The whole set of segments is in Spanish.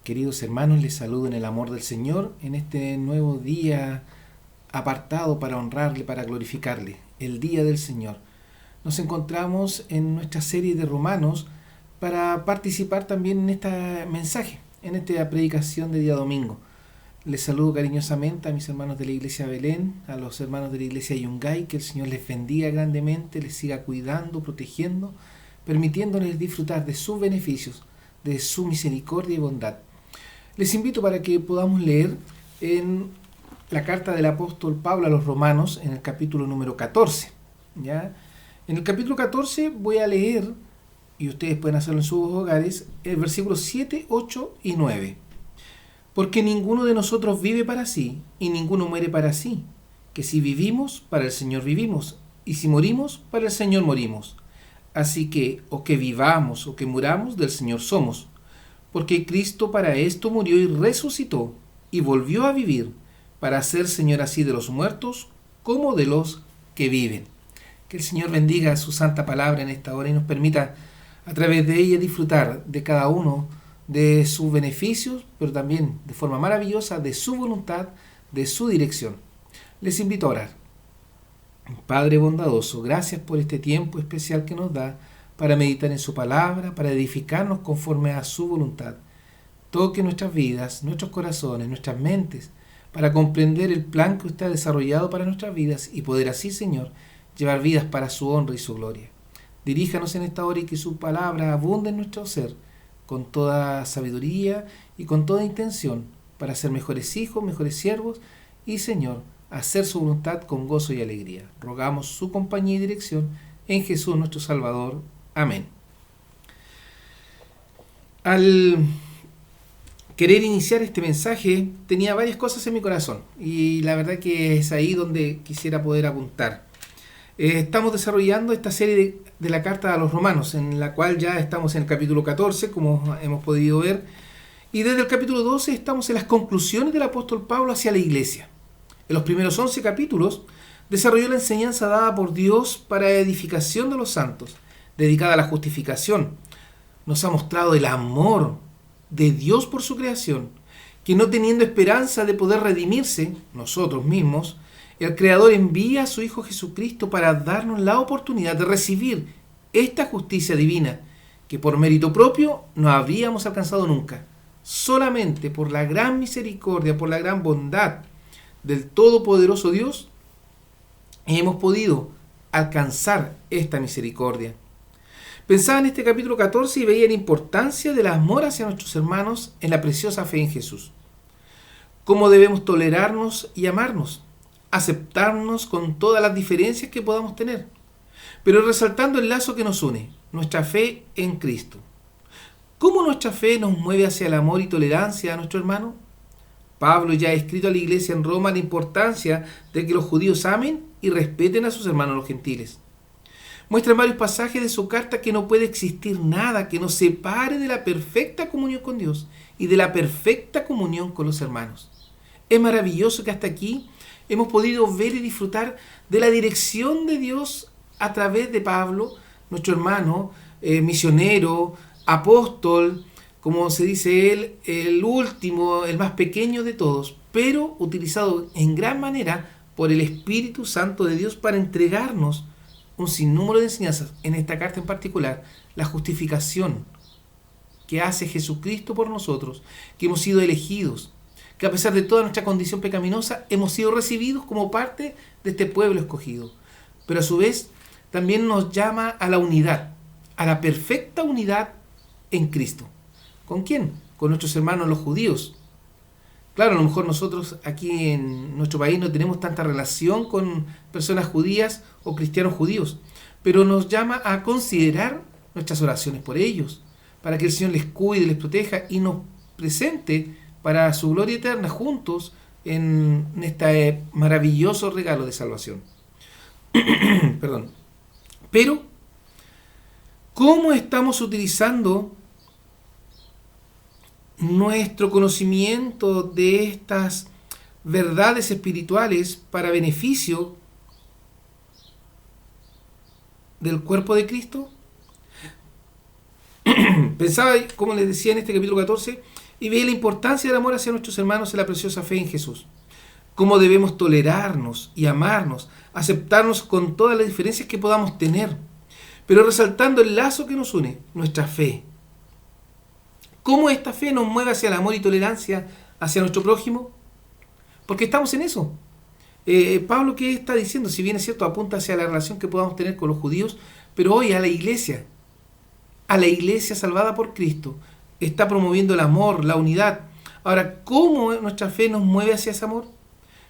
Queridos hermanos, les saludo en el amor del Señor en este nuevo día apartado para honrarle, para glorificarle, el día del Señor. Nos encontramos en nuestra serie de Romanos para participar también en este mensaje, en esta predicación de día domingo. Les saludo cariñosamente a mis hermanos de la iglesia Belén, a los hermanos de la iglesia Yungay, que el Señor les bendiga grandemente, les siga cuidando, protegiendo, permitiéndoles disfrutar de sus beneficios, de su misericordia y bondad. Les invito para que podamos leer en la carta del apóstol Pablo a los Romanos, en el capítulo número 14. ¿Ya? En el capítulo 14 voy a leer, y ustedes pueden hacerlo en sus hogares, el versículo 7, 8 y 9. Porque ninguno de nosotros vive para sí, y ninguno muere para sí. Que si vivimos, para el Señor vivimos, y si morimos, para el Señor morimos. Así que, o que vivamos o que muramos, del Señor somos. Porque Cristo para esto murió y resucitó, y volvió a vivir, para ser Señor así de los muertos como de los que viven. Que el Señor bendiga su santa palabra en esta hora y nos permita a través de ella disfrutar de cada uno de sus beneficios, pero también de forma maravillosa de su voluntad, de su dirección. Les invito a orar. Padre bondadoso, gracias por este tiempo especial que nos da para meditar en su palabra, para edificarnos conforme a su voluntad. Toque nuestras vidas, nuestros corazones, nuestras mentes, para comprender el plan que usted ha desarrollado para nuestras vidas y poder así, Señor, llevar vidas para su honra y su gloria. Diríjanos en esta hora y que su palabra abunde en nuestro ser, con toda sabiduría y con toda intención, para ser mejores hijos, mejores siervos y, Señor, hacer su voluntad con gozo y alegría. Rogamos su compañía y dirección en Jesús nuestro Salvador. Amén. Al querer iniciar este mensaje tenía varias cosas en mi corazón y la verdad que es ahí donde quisiera poder apuntar. Estamos desarrollando esta serie de la carta a los romanos, en la cual ya estamos en el capítulo 14, como hemos podido ver, y desde el capítulo 12 estamos en las conclusiones del apóstol Pablo hacia la iglesia. En los primeros 11 capítulos desarrolló la enseñanza dada por Dios para edificación de los santos, dedicada a la justificación. Nos ha mostrado el amor de Dios por su creación, que no teniendo esperanza de poder redimirse, nosotros mismos, el Creador envía a su Hijo Jesucristo para darnos la oportunidad de recibir esta justicia divina, que por mérito propio no habríamos alcanzado nunca. Solamente por la gran misericordia, por la gran bondad del Todopoderoso Dios, hemos podido alcanzar esta misericordia. Pensaba en este capítulo 14 y veía la importancia del amor hacia nuestros hermanos en la preciosa fe en Jesús. Cómo debemos tolerarnos y amarnos, aceptarnos con todas las diferencias que podamos tener, pero resaltando el lazo que nos une, nuestra fe en Cristo. ¿Cómo nuestra fe nos mueve hacia el amor y tolerancia a nuestro hermano? Pablo ya ha escrito a la iglesia en Roma la importancia de que los judíos amen y respeten a sus hermanos los gentiles. Muestra en varios pasajes de su carta que no puede existir nada que nos separe de la perfecta comunión con Dios y de la perfecta comunión con los hermanos. Es maravilloso que hasta aquí hemos podido ver y disfrutar de la dirección de Dios a través de Pablo, nuestro hermano, misionero, apóstol, como se dice él, el último, el más pequeño de todos, pero utilizado en gran manera por el Espíritu Santo de Dios para entregarnos un sinnúmero de enseñanzas, en esta carta en particular, la justificación que hace Jesucristo por nosotros, que hemos sido elegidos, que a pesar de toda nuestra condición pecaminosa, hemos sido recibidos como parte de este pueblo escogido. Pero a su vez, también nos llama a la unidad, a la perfecta unidad en Cristo. ¿Con quién? Con nuestros hermanos los judíos. Claro, a lo mejor nosotros aquí en nuestro país no tenemos tanta relación con personas judías o cristianos judíos, pero nos llama a considerar nuestras oraciones por ellos, para que el Señor les cuide, les proteja y nos presente para su gloria eterna juntos en este maravilloso regalo de salvación. Perdón. Pero, ¿cómo estamos utilizando nuestro conocimiento de estas verdades espirituales para beneficio del cuerpo de Cristo? Pensaba, como les decía en este capítulo 14, y ve la importancia del amor hacia nuestros hermanos en la preciosa fe en Jesús. Cómo debemos tolerarnos y amarnos, aceptarnos con todas las diferencias que podamos tener, pero resaltando el lazo que nos une, nuestra fe. ¿Cómo esta fe nos mueve hacia el amor y tolerancia hacia nuestro prójimo? Porque estamos en eso. Pablo, ¿qué está diciendo? Si bien es cierto, apunta hacia la relación que podamos tener con los judíos, pero hoy a la iglesia salvada por Cristo, está promoviendo el amor, la unidad. Ahora, ¿cómo nuestra fe nos mueve hacia ese amor?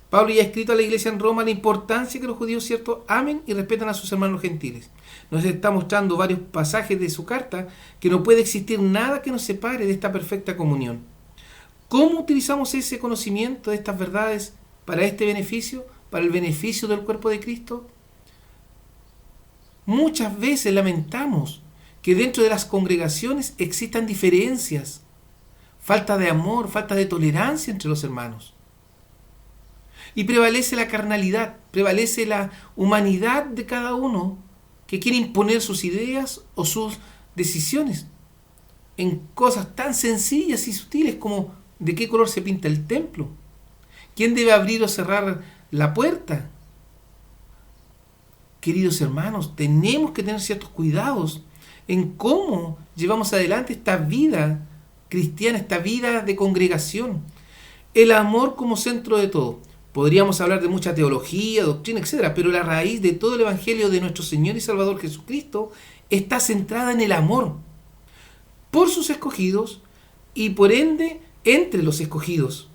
Pablo ya ha escrito a la iglesia en Roma la importancia que los judíos, cierto, amen y respeten a sus hermanos gentiles. Nos está mostrando varios pasajes de su carta que no puede existir nada que nos separe de esta perfecta comunión. ¿Cómo utilizamos ese conocimiento de estas verdades para este beneficio, para el beneficio del cuerpo de Cristo? Muchas veces lamentamos que dentro de las congregaciones existan diferencias, falta de amor, falta de tolerancia entre los hermanos. Y prevalece la carnalidad, prevalece la humanidad de cada uno que quiere imponer sus ideas o sus decisiones en cosas tan sencillas y sutiles como de qué color se pinta el templo, quién debe abrir o cerrar la puerta. Queridos hermanos, tenemos que tener ciertos cuidados en cómo llevamos adelante esta vida cristiana, esta vida de congregación. El amor como centro de todo. Podríamos hablar de mucha teología, doctrina, etc., pero la raíz de todo el Evangelio de nuestro Señor y Salvador Jesucristo está centrada en el amor por sus escogidos y por ende entre los escogidos.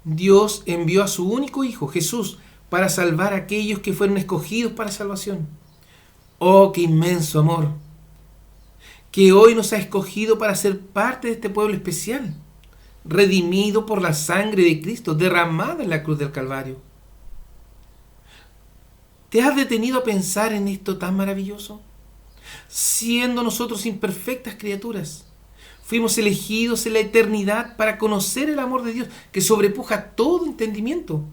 Dios envió a su único Hijo, Jesús, para salvar a aquellos que fueron escogidos para salvación. ¡Oh, qué inmenso amor! Que hoy nos ha escogido para ser parte de este pueblo especial, redimido por la sangre de Cristo derramada en la cruz del Calvario. ¿Te has detenido a pensar en esto tan maravilloso? Siendo nosotros imperfectas criaturas, fuimos elegidos en la eternidad para conocer el amor de Dios que sobrepuja todo entendimiento.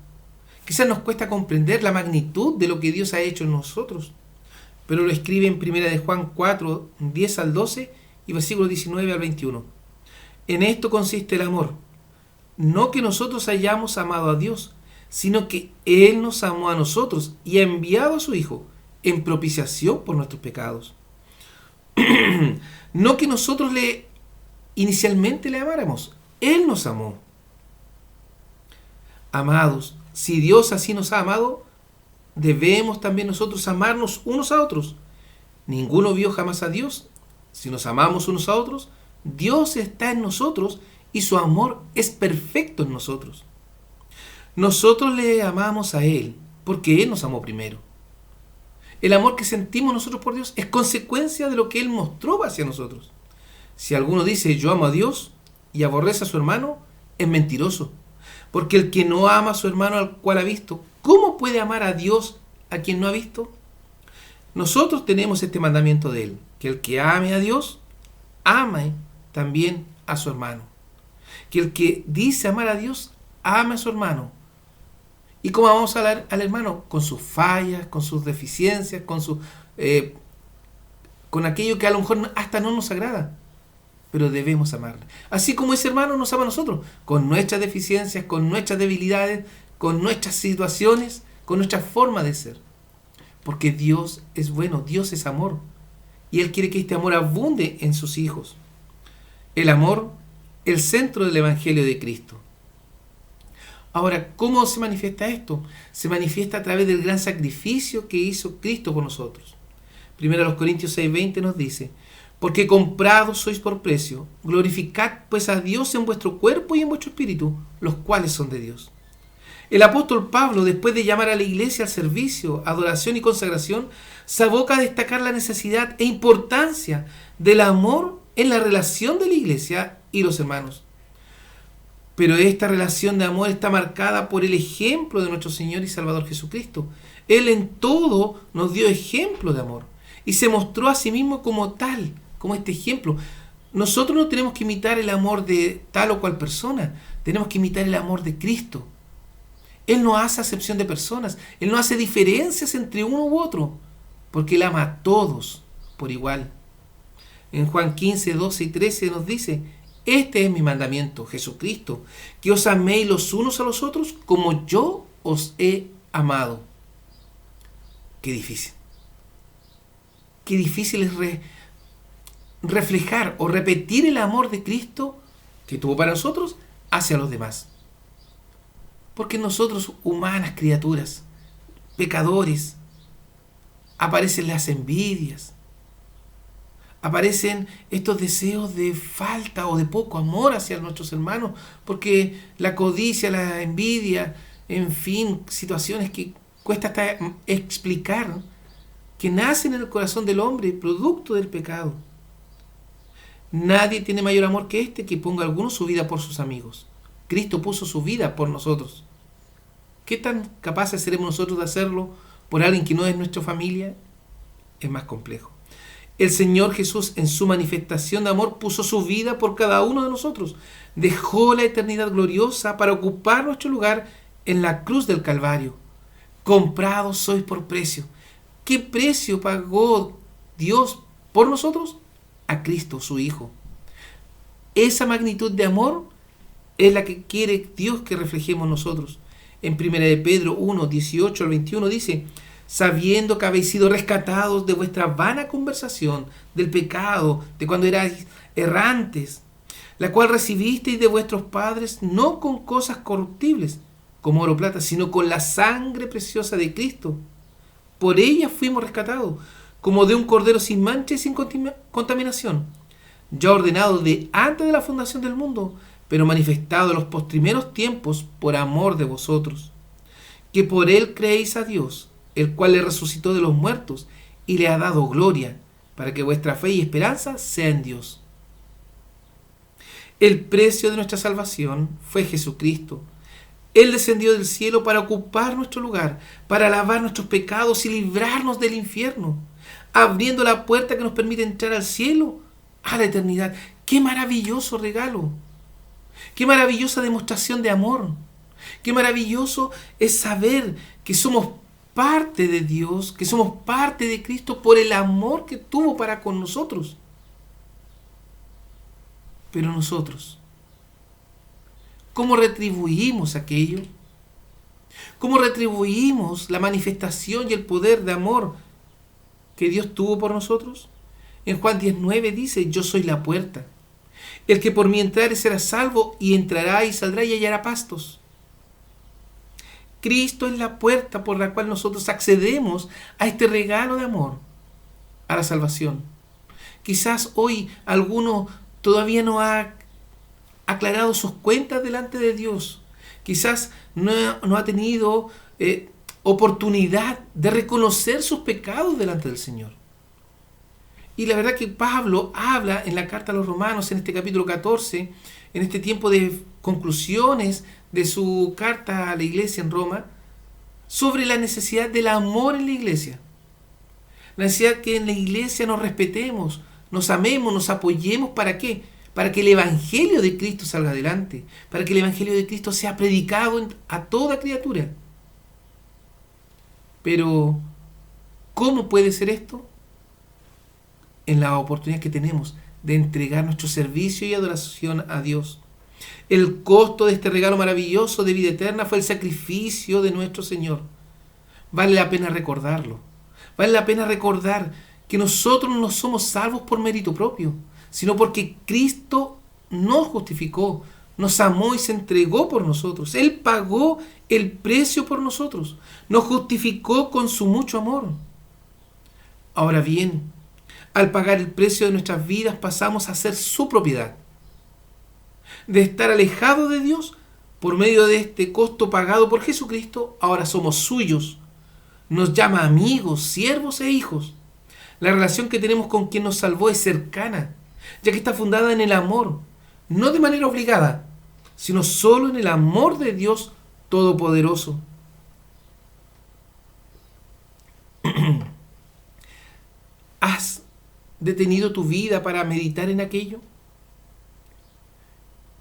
Quizás nos cuesta comprender la magnitud de lo que Dios ha hecho en nosotros, pero lo escribe en 1 de Juan 4, 10 al 12 y versículos 19 al 21. En esto consiste el amor, no que nosotros hayamos amado a Dios, sino que Él nos amó a nosotros y ha enviado a su Hijo en propiciación por nuestros pecados. No que nosotros inicialmente le amáramos, Él nos amó. Amados, si Dios así nos ha amado, debemos también nosotros amarnos unos a otros. Ninguno vio jamás a Dios. Si nos amamos unos a otros, Dios está en nosotros y su amor es perfecto en nosotros. Nosotros le amamos a Él porque Él nos amó primero. El amor que sentimos nosotros por Dios es consecuencia de lo que Él mostró hacia nosotros. Si alguno dice yo amo a Dios y aborrece a su hermano, es mentiroso. Porque el que no ama a su hermano al cual ha visto, ¿cómo puede amar a Dios a quien no ha visto? Nosotros tenemos este mandamiento de Él, que el que ame a Dios, ame también a su hermano. Que el que dice amar a Dios, ame a su hermano. ¿Y cómo vamos a hablar al hermano? Con sus fallas, con sus deficiencias, con aquello que a lo mejor hasta no nos agrada. Pero debemos amarle. Así como ese hermano nos ama a nosotros, con nuestras deficiencias, con nuestras debilidades, con nuestras situaciones, con nuestra forma de ser. Porque Dios es bueno, Dios es amor. Y Él quiere que este amor abunde en sus hijos. El amor, el centro del Evangelio de Cristo. Ahora, ¿cómo se manifiesta esto? Se manifiesta a través del gran sacrificio que hizo Cristo por nosotros. 1 Corintios 6:20 nos dice: porque comprados sois por precio, glorificad pues a Dios en vuestro cuerpo y en vuestro espíritu, los cuales son de Dios. El apóstol Pablo, después de llamar a la iglesia al servicio, adoración y consagración, se aboca a destacar la necesidad e importancia del amor en la relación de la iglesia y los hermanos. Pero esta relación de amor está marcada por el ejemplo de nuestro Señor y Salvador Jesucristo. Él en todo nos dio ejemplo de amor y se mostró a sí mismo como tal, como este ejemplo. Nosotros no tenemos que imitar el amor de tal o cual persona, tenemos que imitar el amor de Cristo. Él no hace acepción de personas, Él no hace diferencias entre uno u otro, porque Él ama a todos por igual. En Juan 15, 12 y 13 nos dice: este es mi mandamiento, Jesucristo, que os améis los unos a los otros como yo os he amado. Qué difícil. Qué difícil es reflejar o repetir el amor de Cristo que tuvo para nosotros hacia los demás. Porque nosotros, humanas criaturas, pecadores, aparecen las envidias, aparecen estos deseos de falta o de poco amor hacia nuestros hermanos, porque la codicia, la envidia, en fin, situaciones que cuesta hasta explicar, que nacen en el corazón del hombre, producto del pecado. Nadie tiene mayor amor que este, que ponga alguno su vida por sus amigos. Cristo puso su vida por nosotros. ¿Qué tan capaces seremos nosotros de hacerlo por alguien que no es nuestra familia? Es más complejo. El Señor Jesús, en su manifestación de amor, puso su vida por cada uno de nosotros. Dejó la eternidad gloriosa para ocupar nuestro lugar en la cruz del Calvario. Comprados sois por precio. ¿Qué precio pagó Dios por nosotros? A Cristo, su Hijo. Esa magnitud de amor es la que quiere Dios que reflejemos nosotros. En 1 de Pedro 1, 18 al 21 dice: sabiendo que habéis sido rescatados de vuestra vana conversación, del pecado, de cuando erais errantes, la cual recibisteis de vuestros padres, no con cosas corruptibles, como oro o plata, sino con la sangre preciosa de Cristo. Por ella fuimos rescatados, como de un cordero sin mancha y sin contaminación, ya ordenado de antes de la fundación del mundo, pero manifestado en los postrimeros tiempos por amor de vosotros, que por él creéis a Dios, el cual le resucitó de los muertos y le ha dado gloria, para que vuestra fe y esperanza sea en Dios. El precio de nuestra salvación fue Jesucristo. Él descendió del cielo para ocupar nuestro lugar, para lavar nuestros pecados y librarnos del infierno, abriendo la puerta que nos permite entrar al cielo, a la eternidad. ¡Qué maravilloso regalo! ¡Qué maravillosa demostración de amor! ¡Qué maravilloso es saber que somos parte de Dios, que somos parte de Cristo por el amor que tuvo para con nosotros! Pero nosotros, ¿cómo retribuimos aquello? ¿Cómo retribuimos la manifestación y el poder de amor que Dios tuvo por nosotros? En Juan 19 dice: yo soy la puerta. El que por mí entrare será salvo, y entrará y saldrá y hallará pastos. Cristo es la puerta por la cual nosotros accedemos a este regalo de amor, a la salvación. Quizás hoy alguno todavía no ha aclarado sus cuentas delante de Dios. Quizás no ha tenido oportunidad de reconocer sus pecados delante del Señor. Y la verdad que Pablo habla en la carta a los Romanos, en este capítulo 14, en este tiempo de conclusiones de su carta a la iglesia en Roma, sobre la necesidad del amor en la iglesia. La necesidad que en la iglesia nos respetemos, nos amemos, nos apoyemos. ¿Para qué? Para que el Evangelio de Cristo salga adelante, para que el Evangelio de Cristo sea predicado a toda criatura. Pero, ¿cómo puede ser esto? En la oportunidad que tenemos de entregar nuestro servicio y adoración a Dios. El costo de este regalo maravilloso de vida eterna fue el sacrificio de nuestro Señor. Vale la pena recordarlo. Vale la pena recordar que nosotros no somos salvos por mérito propio, sino porque Cristo nos justificó, nos amó y se entregó por nosotros. Él pagó el precio por nosotros, nos justificó con su mucho amor. Ahora bien, al pagar el precio de nuestras vidas pasamos a ser su propiedad. De estar alejados de Dios, por medio de este costo pagado por Jesucristo, ahora somos suyos. Nos llama amigos, siervos e hijos. La relación que tenemos con quien nos salvó es cercana, ya que está fundada en el amor, no de manera obligada, sino solo en el amor de Dios Todopoderoso. ¿Has detenido tu vida para meditar en aquello?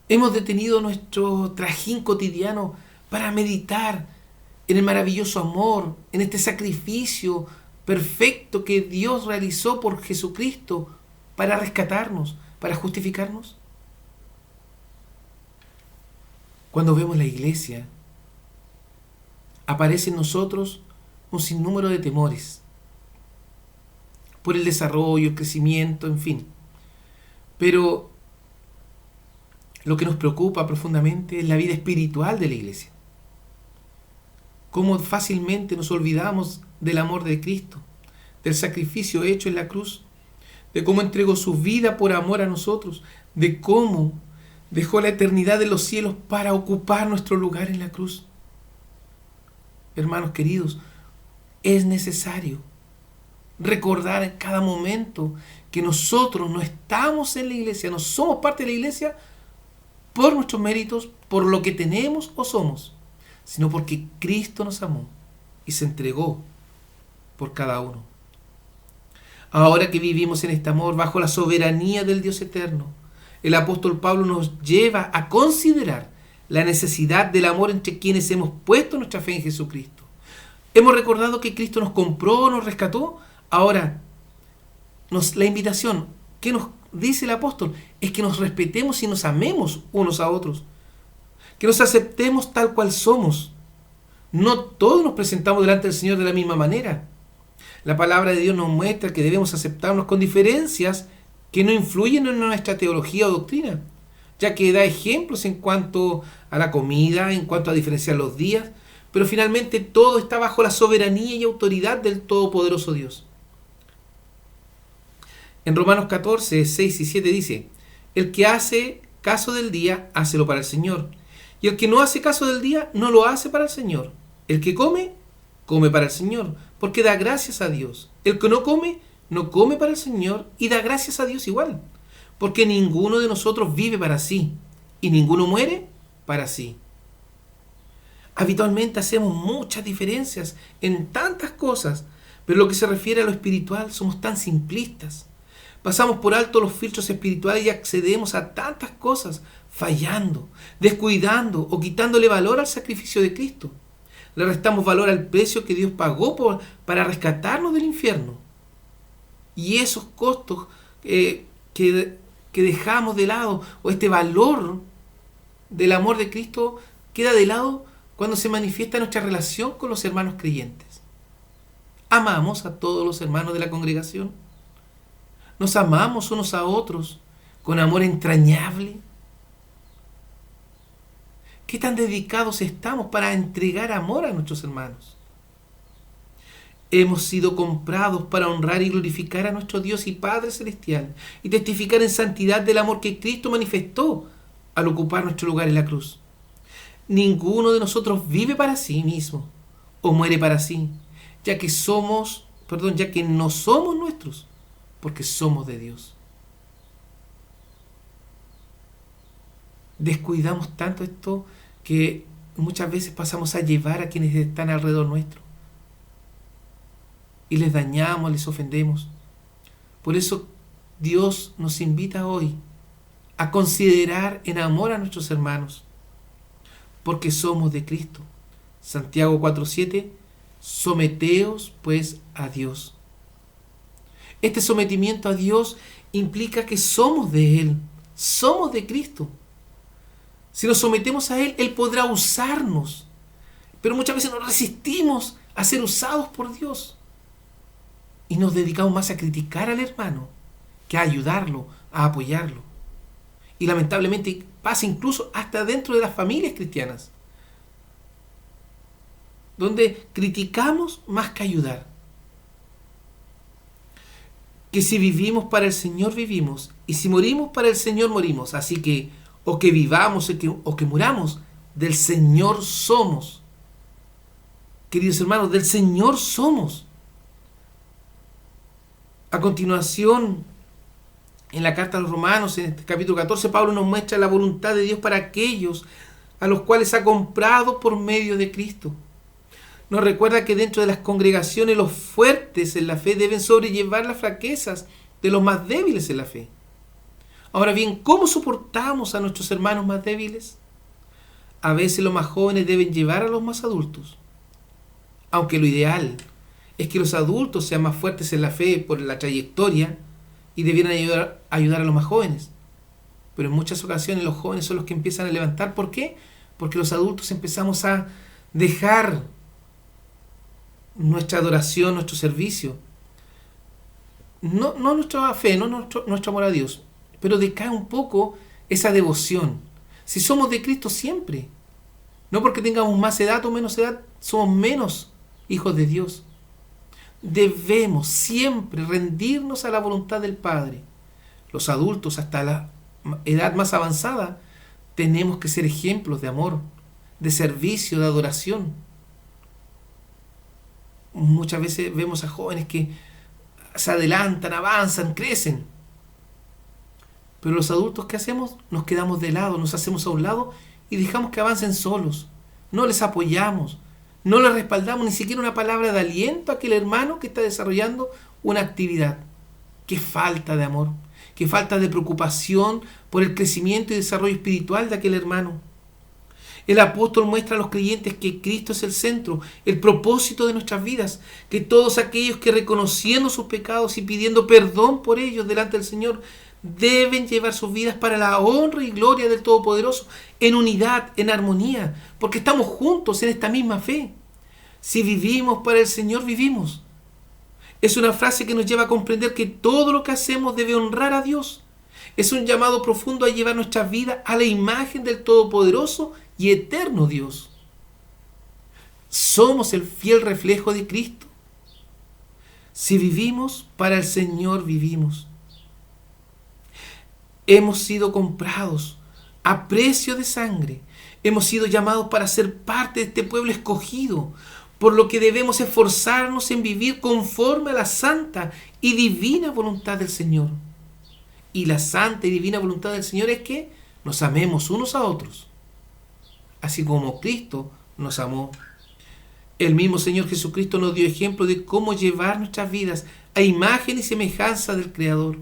¿Hemos detenido nuestro trajín cotidiano para meditar en el maravilloso amor, en este sacrificio perfecto que Dios realizó por Jesucristo para rescatarnos, para justificarnos? Cuando vemos la iglesia, aparece en nosotros un sinnúmero de temores por el desarrollo, el crecimiento, en fin. Pero lo que nos preocupa profundamente es la vida espiritual de la iglesia. Cómo fácilmente nos olvidamos del amor de Cristo, del sacrificio hecho en la cruz, de cómo entregó su vida por amor a nosotros, de cómo dejó la eternidad de los cielos para ocupar nuestro lugar en la cruz. Hermanos queridos, es necesario recordar en cada momento que nosotros no estamos en la iglesia, no somos parte de la iglesia por nuestros méritos, por lo que tenemos o somos, sino porque Cristo nos amó y se entregó por cada uno. Ahora que vivimos en este amor bajo la soberanía del Dios eterno, el apóstol Pablo nos lleva a considerar la necesidad del amor entre quienes hemos puesto nuestra fe en Jesucristo. Hemos recordado que Cristo nos compró, nos rescató. Ahora, la invitación que nos dice el apóstol es que nos respetemos y nos amemos unos a otros. Que nos aceptemos tal cual somos. No todos nos presentamos delante del Señor de la misma manera. La palabra de Dios nos muestra que debemos aceptarnos con diferencias que no influyen en nuestra teología o doctrina, ya que da ejemplos en cuanto a la comida, en cuanto a diferenciar los días, pero finalmente todo está bajo la soberanía y autoridad del Todopoderoso Dios. En Romanos 14, 6 y 7 dice: el que hace caso del día, hácelo para el Señor, y el que no hace caso del día, no lo hace para el Señor. El que come, come para el Señor, porque da gracias a Dios. El que no come, no come para el Señor y da gracias a Dios igual, porque ninguno de nosotros vive para sí, y ninguno muere para sí. Habitualmente hacemos muchas diferencias en tantas cosas, pero en lo que se refiere a lo espiritual somos tan simplistas. Pasamos por alto los filtros espirituales y accedemos a tantas cosas, fallando, descuidando o quitándole valor al sacrificio de Cristo. Le restamos valor al precio que Dios pagó para rescatarnos del infierno. Y esos costos que dejamos de lado, o este valor del amor de Cristo, queda de lado cuando se manifiesta nuestra relación con los hermanos creyentes. ¿Amamos a todos los hermanos de la congregación? ¿Nos amamos unos a otros con amor entrañable? ¿Qué tan dedicados estamos para entregar amor a nuestros hermanos? Hemos sido comprados para honrar y glorificar a nuestro Dios y Padre Celestial y testificar en santidad del amor que Cristo manifestó al ocupar nuestro lugar en la cruz. Ninguno de nosotros vive para sí mismo o muere para sí, ya que no somos nuestros, porque somos de Dios. Descuidamos tanto esto que muchas veces pasamos a llevar a quienes están alrededor nuestro y les dañamos, les ofendemos. Por eso Dios nos invita hoy a considerar en amor a nuestros hermanos, porque somos de Cristo. Santiago 4:7: someteos pues a Dios. Este sometimiento a Dios implica que somos de Él, somos de Cristo. Si nos sometemos a Él, Él podrá usarnos, pero muchas veces nos resistimos a ser usados por Dios y nos dedicamos más a criticar al hermano que a ayudarlo, a apoyarlo. Y lamentablemente pasa incluso hasta dentro de las familias cristianas, donde criticamos más que ayudar. Que si vivimos para el Señor vivimos, y si morimos para el Señor morimos. Así que o que vivamos o que muramos, del Señor somos. Queridos hermanos, del Señor somos. A continuación, en la carta a los Romanos, en este capítulo 14, Pablo nos muestra la voluntad de Dios para aquellos a los cuales ha comprado por medio de Cristo. Nos recuerda que dentro de las congregaciones los fuertes en la fe deben sobrellevar las flaquezas de los más débiles en la fe. Ahora bien, ¿cómo soportamos a nuestros hermanos más débiles? A veces los más jóvenes deben llevar a los más adultos, aunque lo ideal es que los adultos sean más fuertes en la fe por la trayectoria y debieran ayudar a los más jóvenes. Pero en muchas ocasiones los jóvenes son los que empiezan a levantar. ¿Por qué? Porque los adultos empezamos a dejar nuestra adoración, nuestro servicio. No nuestra fe, no nuestro amor a Dios, pero decae un poco esa devoción. Si somos de Cristo siempre, no porque tengamos más edad o menos edad, somos menos hijos de Dios. Debemos siempre rendirnos a la voluntad del Padre. Los adultos, hasta la edad más avanzada, tenemos que ser ejemplos de amor, de servicio, de adoración. Muchas veces vemos a jóvenes que se adelantan, avanzan, crecen. Pero los adultos, ¿qué hacemos? Nos quedamos de lado, nos hacemos a un lado y dejamos que avancen solos. No les apoyamos, no les respaldamos ni siquiera una palabra de aliento a aquel hermano que está desarrollando una actividad. Qué falta de amor, qué falta de preocupación por el crecimiento y desarrollo espiritual de aquel hermano. El apóstol muestra a los creyentes que Cristo es el centro, el propósito de nuestras vidas, que todos aquellos que reconociendo sus pecados y pidiendo perdón por ellos delante del Señor, deben llevar sus vidas para la honra y gloria del Todopoderoso, en unidad, en armonía, porque estamos juntos en esta misma fe. Si vivimos para el Señor, vivimos. Es una frase que nos lleva a comprender que todo lo que hacemos debe honrar a Dios. Es un llamado profundo a llevar nuestra vida a la imagen del Todopoderoso y eterno Dios. Somos el fiel reflejo de Cristo. Si vivimos para el Señor, vivimos. Hemos sido comprados a precio de sangre. Hemos sido llamados para ser parte de este pueblo escogido, por lo que debemos esforzarnos en vivir conforme a la santa y divina voluntad del Señor. Y la santa y divina voluntad del Señor es que nos amemos unos a otros, así como Cristo nos amó. El mismo Señor Jesucristo nos dio ejemplo de cómo llevar nuestras vidas a imagen y semejanza del Creador.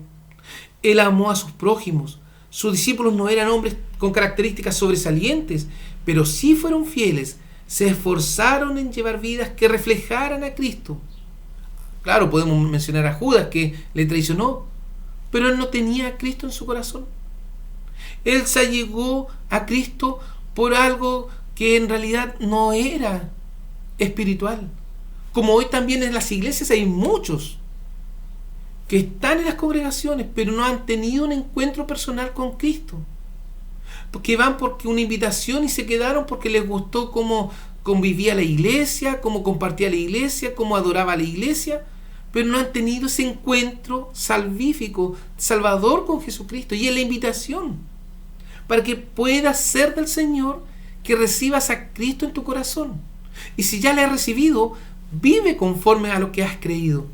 Él amó a sus prójimos. Sus discípulos no eran hombres con características sobresalientes, pero sí fueron fieles. Se esforzaron en llevar vidas que reflejaran a Cristo. Claro, podemos mencionar a Judas, que le traicionó, pero él no tenía a Cristo en su corazón. Él se allegó a Cristo por algo que en realidad no era espiritual. Como hoy también en las iglesias hay muchos que están en las congregaciones, pero no han tenido un encuentro personal con Cristo. Porque van porque una invitación y se quedaron porque les gustó cómo convivía la iglesia, cómo compartía la iglesia, cómo adoraba la iglesia, pero no han tenido ese encuentro salvífico, salvador con Jesucristo. Y es la invitación para que puedas ser del Señor, que recibas a Cristo en tu corazón. Y si ya le has recibido, vive conforme a lo que has creído.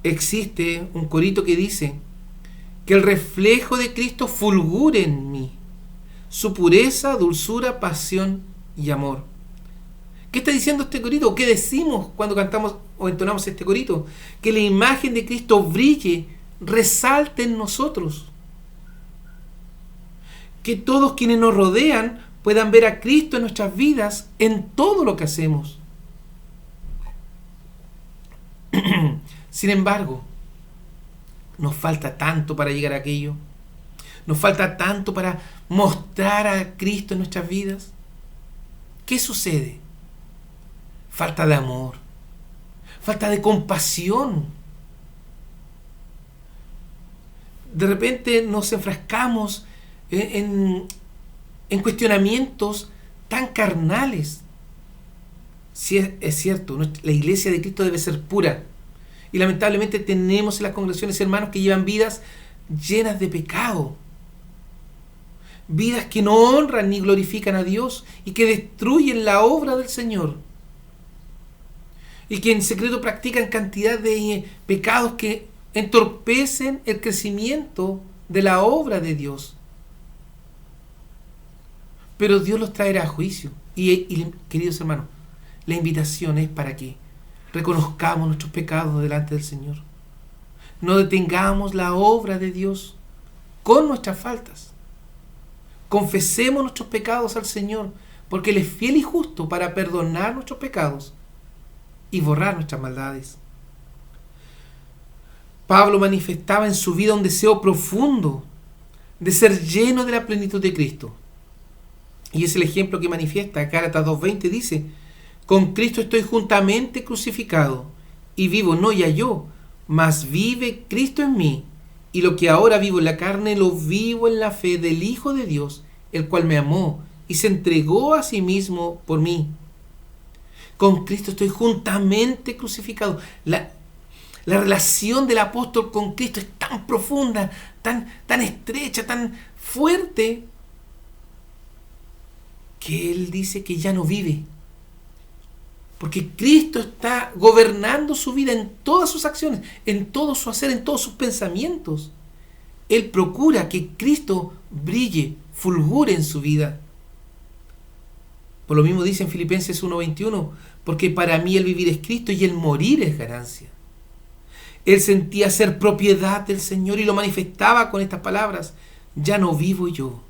Existe un corito que dice que el reflejo de Cristo fulgure en mí, su pureza, dulzura, pasión y amor. ¿Qué está diciendo este corito? ¿Qué decimos cuando cantamos o entonamos este corito? Que la imagen de Cristo brille, resalte en nosotros. Que todos quienes nos rodean puedan ver a Cristo en nuestras vidas, en todo lo que hacemos. Sin embargo, nos falta tanto para llegar a aquello. Nos falta tanto para mostrar a Cristo en nuestras vidas. ¿Qué sucede? Falta de amor, falta de compasión. De repente nos enfrascamos en cuestionamientos tan carnales. Sí, es cierto, la iglesia de Cristo debe ser pura. Y lamentablemente tenemos en las congregaciones hermanos que llevan vidas llenas de pecado. Vidas que no honran ni glorifican a Dios y que destruyen la obra del Señor. Y que en secreto practican cantidad de pecados que entorpecen el crecimiento de la obra de Dios. Pero Dios los traerá a juicio. Y queridos hermanos, la invitación es para que reconozcamos nuestros pecados delante del Señor. No detengamos la obra de Dios con nuestras faltas. Confesemos nuestros pecados al Señor porque Él es fiel y justo para perdonar nuestros pecados y borrar nuestras maldades. Pablo manifestaba en su vida un deseo profundo de ser lleno de la plenitud de Cristo. Y es el ejemplo que manifiesta. Gálatas 2:20 dice: con Cristo estoy juntamente crucificado, y vivo no ya yo, mas vive Cristo en mí, y lo que ahora vivo en la carne lo vivo en la fe del Hijo de Dios, el cual me amó y se entregó a sí mismo por mí. Con Cristo estoy juntamente crucificado. La relación del apóstol con Cristo es tan profunda, tan estrecha, tan fuerte, que él dice que ya no vive. Porque Cristo está gobernando su vida en todas sus acciones, en todo su hacer, en todos sus pensamientos. Él procura que Cristo brille, fulgure en su vida. Por lo mismo dice en Filipenses 1:21, porque para mí el vivir es Cristo y el morir es ganancia. Él sentía ser propiedad del Señor y lo manifestaba con estas palabras: ya no vivo yo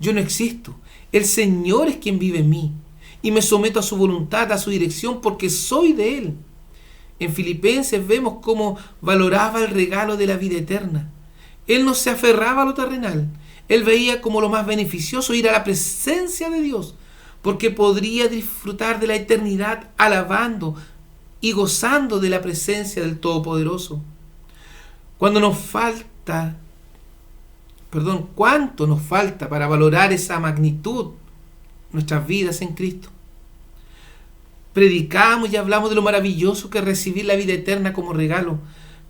no existo, el Señor es quien vive en mí, y me someto a su voluntad, a su dirección, porque soy de Él. En Filipenses vemos cómo valoraba el regalo de la vida eterna. Él no se aferraba a lo terrenal. Él veía como lo más beneficioso ir a la presencia de Dios, porque podría disfrutar de la eternidad alabando y gozando de la presencia del Todopoderoso. ¿Cuánto nos falta para valorar esa magnitud, nuestras vidas en Cristo? Predicamos y hablamos de lo maravilloso que es recibir la vida eterna como regalo,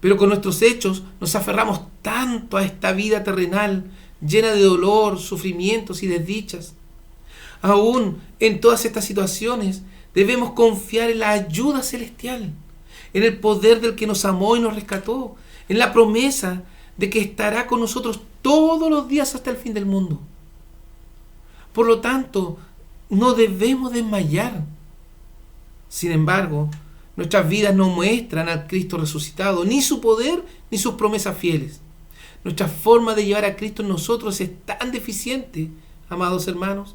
pero con nuestros hechos nos aferramos tanto a esta vida terrenal, llena de dolor, sufrimientos y desdichas. Aún en todas estas situaciones debemos confiar en la ayuda celestial, en el poder del que nos amó y nos rescató, en la promesa de que estará con nosotros todos los días hasta el fin del mundo. Por lo tanto, no debemos desmayar. Sin embargo, nuestras vidas no muestran al Cristo resucitado, ni su poder, ni sus promesas fieles. Nuestra forma de llevar a Cristo en nosotros es tan deficiente, amados hermanos.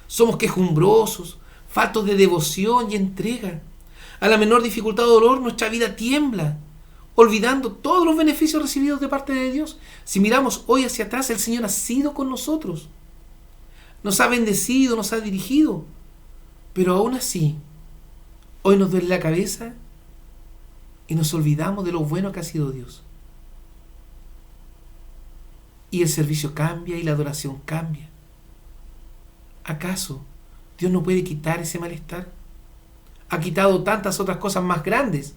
Somos quejumbrosos, faltos de devoción y entrega. A la menor dificultad o dolor, nuestra vida tiembla, olvidando todos los beneficios recibidos de parte de Dios. Si miramos hoy hacia atrás, el Señor ha sido con nosotros. Nos ha bendecido, nos ha dirigido. Pero aún así, hoy nos duele la cabeza y nos olvidamos de lo bueno que ha sido Dios. Y el servicio cambia y la adoración cambia. ¿Acaso Dios no puede quitar ese malestar? Ha quitado tantas otras cosas más grandes.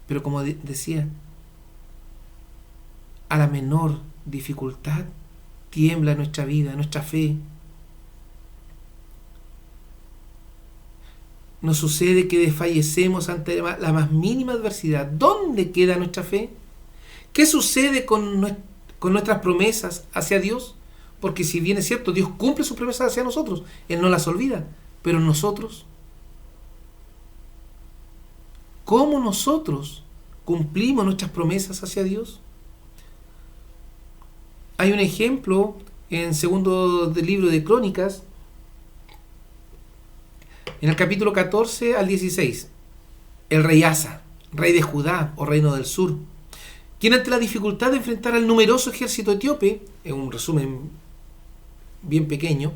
Pero como decía, a la menor dificultad tiembla nuestra vida, nuestra fe. Nos sucede que desfallecemos ante la más mínima adversidad. ¿Dónde queda nuestra fe? ¿Qué sucede con nuestras promesas hacia Dios? Porque si bien es cierto, Dios cumple sus promesas hacia nosotros, Él no las olvida. Pero nosotros, ¿cómo nosotros cumplimos nuestras promesas hacia Dios? Hay un ejemplo en segundo del libro de Crónicas, en el capítulo 14 al 16. El rey Asa, rey de Judá o reino del sur, quien ante la dificultad de enfrentar al numeroso ejército etíope, en un resumen bien pequeño,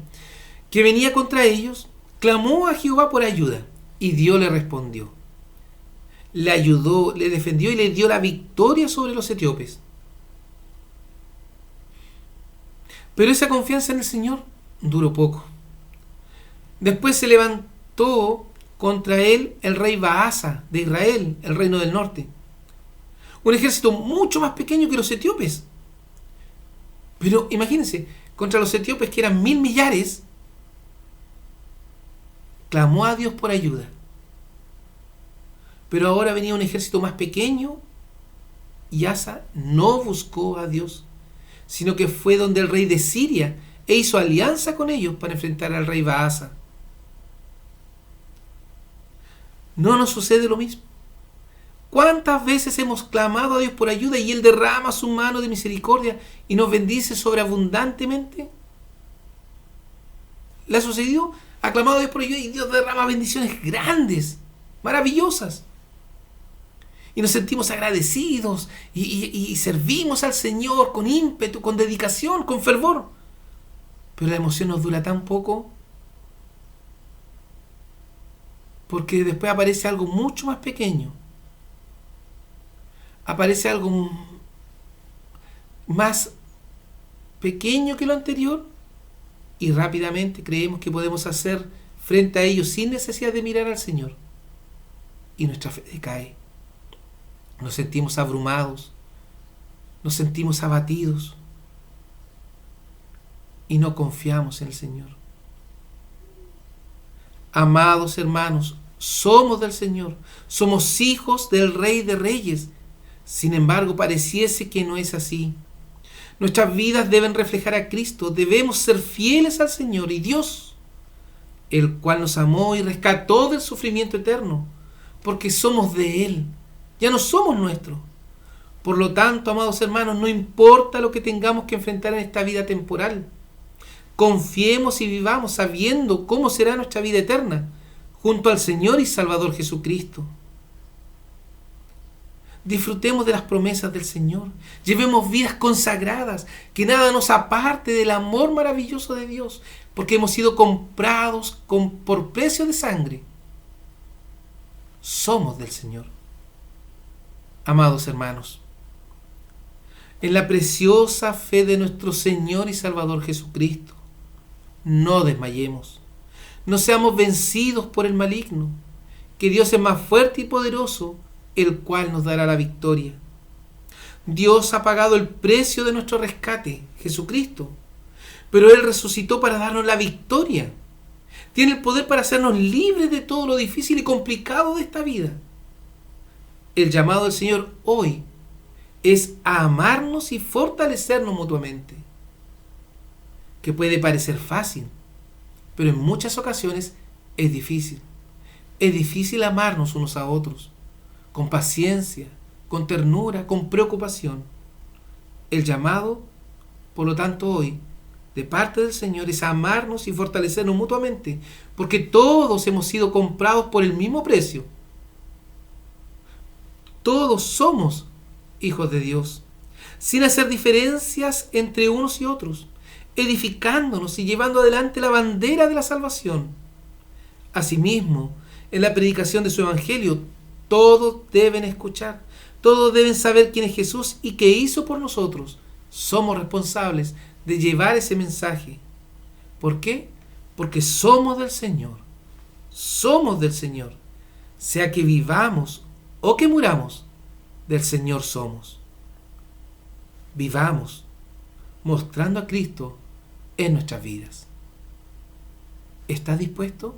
que venía contra ellos, clamó a Jehová por ayuda, y Dios le respondió. Le ayudó, le defendió y le dio la victoria sobre los etíopes. Pero esa confianza en el Señor duró poco. Después se levantó contra él el rey Baasa de Israel, el reino del norte. Un ejército mucho más pequeño que los etíopes. Pero imagínense, contra los etíopes, que eran 1000 millares, clamó a Dios por ayuda. Pero ahora venía un ejército más pequeño y Asa no buscó a Dios, sino que fue donde el rey de Siria e hizo alianza con ellos para enfrentar al rey Baasa. ¿No nos sucede lo mismo? ¿Cuántas veces hemos clamado a Dios por ayuda y Él derrama su mano de misericordia y nos bendice sobreabundantemente? le ha sucedido, ha clamado a Dios por ello y Dios derrama bendiciones grandes, maravillosas. Y nos sentimos agradecidos y servimos al Señor con ímpetu, con dedicación, con fervor. Pero la emoción nos dura tan poco, porque después aparece algo mucho más pequeño. Aparece algo más pequeño que lo anterior y rápidamente creemos que podemos hacer frente a ello sin necesidad de mirar al Señor. Y nuestra fe decae. Nos sentimos abrumados, nos sentimos abatidos y no confiamos en el Señor. Amados hermanos, somos del Señor, somos hijos del Rey de Reyes. Sin embargo, pareciese que no es así. Nuestras vidas deben reflejar a Cristo, debemos ser fieles al Señor y Dios, el cual nos amó y rescató del sufrimiento eterno, porque somos de Él, ya no somos nuestros. Por lo tanto, amados hermanos, no importa lo que tengamos que enfrentar en esta vida temporal, confiemos y vivamos sabiendo cómo será nuestra vida eterna, junto al Señor y Salvador Jesucristo. Disfrutemos de las promesas del Señor. Llevemos vidas consagradas, que nada nos aparte del amor maravilloso de Dios, porque hemos sido comprados por precio de sangre. Somos del Señor. Amados hermanos, en la preciosa fe de nuestro Señor y Salvador Jesucristo, no desmayemos. No seamos vencidos por el maligno, que Dios es más fuerte y poderoso, el cual nos dará la victoria. Dios ha pagado el precio de nuestro rescate, Jesucristo, pero Él resucitó para darnos la victoria. Tiene el poder para hacernos libres de todo lo difícil y complicado de esta vida. El llamado del Señor hoy es a amarnos y fortalecernos mutuamente, que puede parecer fácil, pero en muchas ocasiones es difícil. Es difícil amarnos unos a otros, con paciencia, con ternura, con preocupación. El llamado, por lo tanto, hoy, de parte del Señor, es amarnos y fortalecernos mutuamente, porque todos hemos sido comprados por el mismo precio. Todos somos hijos de Dios, sin hacer diferencias entre unos y otros, edificándonos y llevando adelante la bandera de la salvación. Asimismo, en la predicación de su Evangelio, todos deben escuchar, todos deben saber quién es Jesús y qué hizo por nosotros. Somos responsables de llevar ese mensaje. ¿Por qué? Porque somos del Señor. Somos del Señor. Sea que vivamos o que muramos, del Señor somos. Vivamos mostrando a Cristo en nuestras vidas. ¿Estás dispuesto?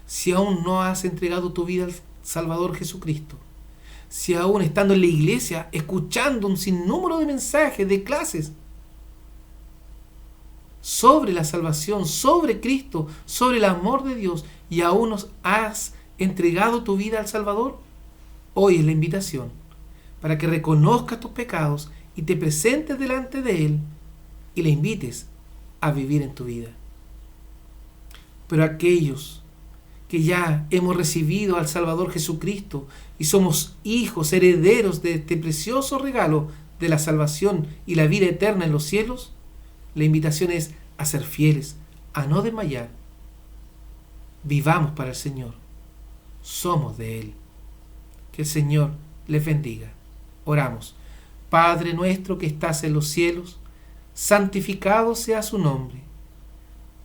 Si aún no has entregado tu vida al Salvador Jesucristo, si aún estando en la iglesia, escuchando un sinnúmero de mensajes, de clases sobre la salvación, sobre Cristo, sobre el amor de Dios, y aún no has entregado tu vida al Salvador, hoy es la invitación para que reconozcas tus pecados y te presentes delante de Él y le invites a vivir en tu vida. Pero aquellos que ya hemos recibido al Salvador Jesucristo y somos hijos, herederos de este precioso regalo de la salvación y la vida eterna en los cielos, la invitación es a ser fieles, a no desmayar. Vivamos para el Señor. Somos de Él. Que el Señor les bendiga. Oramos. Padre nuestro que estás en los cielos, santificado sea su nombre.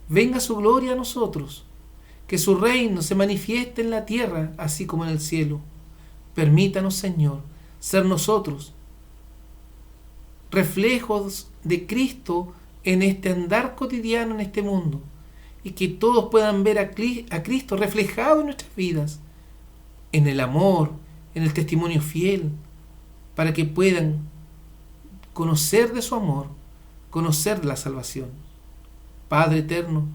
Venga su gloria a nosotros. Que su reino se manifieste en la tierra, así como en el cielo. Permítanos, Señor, ser nosotros reflejos de Cristo en este andar cotidiano en este mundo, y que todos puedan ver a Cristo reflejado en nuestras vidas, en el amor, en el testimonio fiel, para que puedan conocer de su amor, conocer de la salvación. Padre eterno,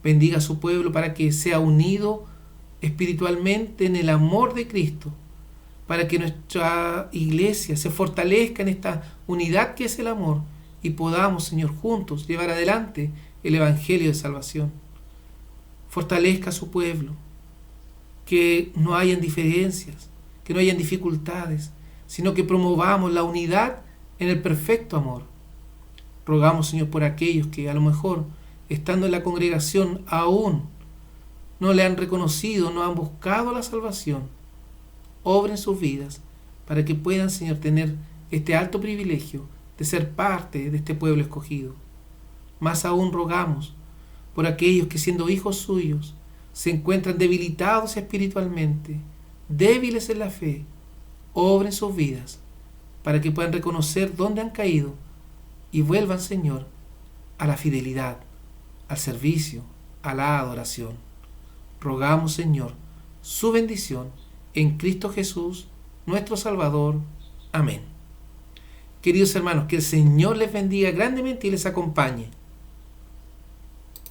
bendiga a su pueblo para que sea unido espiritualmente en el amor de Cristo, para que nuestra iglesia se fortalezca en esta unidad que es el amor y podamos, Señor, juntos llevar adelante el Evangelio de salvación. Fortalezca a su pueblo, que no hayan diferencias, que no hayan dificultades, sino que promovamos la unidad en el perfecto amor. Rogamos, Señor, por aquellos que a lo mejor, estando en la congregación, aún no le han reconocido, no han buscado la salvación. Obren sus vidas para que puedan, Señor, tener este alto privilegio de ser parte de este pueblo escogido. Más aún rogamos por aquellos que, siendo hijos suyos, se encuentran debilitados espiritualmente, débiles en la fe. Obren sus vidas para que puedan reconocer dónde han caído y vuelvan, Señor, a la fidelidad, al servicio, a la adoración. Rogamos, Señor, su bendición en Cristo Jesús, nuestro Salvador. Amén. Queridos hermanos, que el Señor les bendiga grandemente y les acompañe.